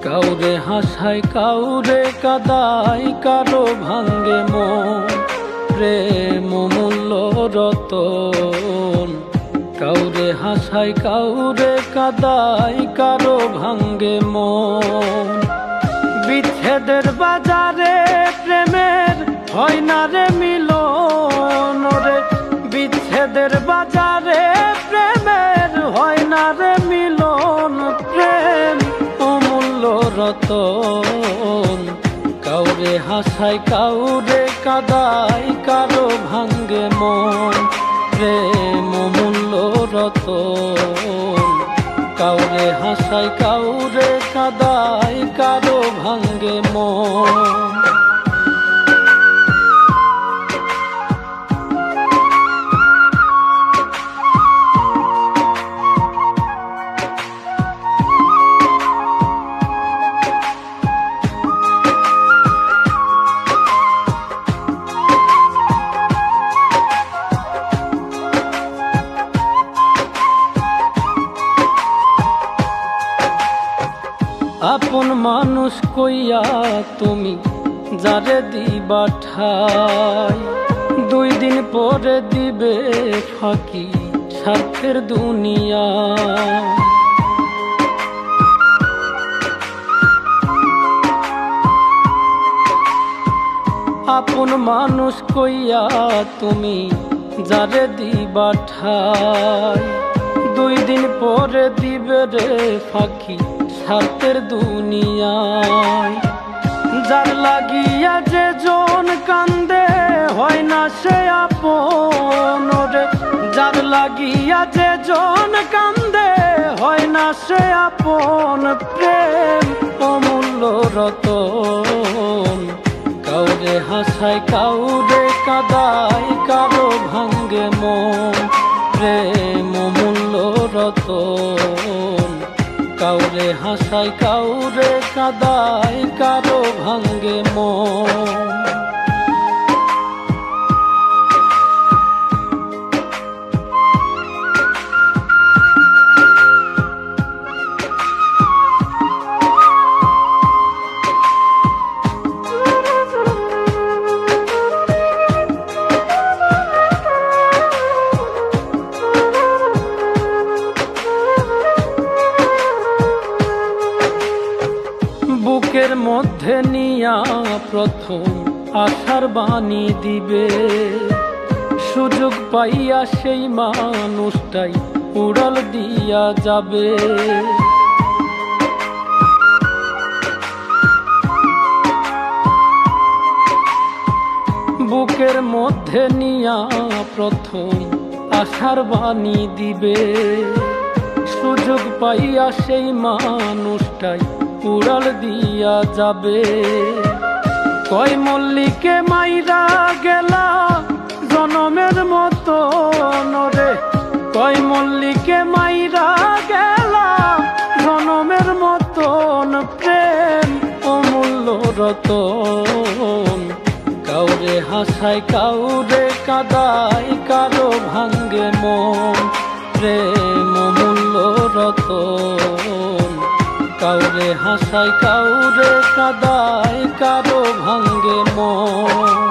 কাউরে হাসায় কাউরে কাদায়, কারো ভাঙ্গে মন। প্রেম মূল্য রতন, কাউরে হাসায় কাউরে কাদায়, কারো ভাঙ্গে মন। বিচ্ছেদের বাজারে প্রেমের হয় না রে মিলন রে, বিচ্ছেদের বাজারে প্রেমের হয় না রে মিলন। প্রেম অমূল্য রতন, কাউরে হাসায় কাউরে কাদায়, কারো ভাঙ্গে মন। প্রেম অমূল্য রতন, কাউরে হাসায় কাউরে কাদায়, কারো ভাঙ্গে মন। আপন মানুষ কইয়া তুমি যারে দিবা ঠাই, 2 দিন পরে দিবে ফাঁকি স্বার্থের দুনিয়া। আপন মানুষ কইয়া তুমি যারে দিবা ঠাই, 2 দিন পরে দিবে রে ফাঁকি স্বার্থের দুনিয়ায়। যার লাগিয়া যে জন কান্দে হয় না সে আপন রে, যার লাগিয়া যে জন কান্দে হয় না সে আপন। প্রেম অমূল্য রতন, কাউরে হাসায় কাউরে কাদায়, কারো ভাঙ্গে মন। প্রেম অমূল্য রতন, কাউরে হাসায় কাউরে কাদায়, কারো ভাঙ্গে মন। বুকের মধ্যে নিয়া প্রথম আশার বাণী দিবে, সুযোগ পাইয়া সেই মানুষটাই উড়াল দিয়া যাবে। বুকের মধ্যে নিয়া প্রথম আশার বাণী দিবে, সুযোগ পাইয়া সেই মানুষটাই উড়াল দিয়া যাবে। কয় মল্লিকে মাইরা গেলা জনমের মতো রে, কয় মল্লিকে মাইরা গেলা জনমের মতন। প্রেম অমূল্য রতন, কাউরে হাসায় কাউরে কাদায়, কারো ভাঙ্গে মন। প্রেম অমূল্য রতন, কাউরে হাসায় কাউরে কাদায়, কারো ভাঙ্গে মন।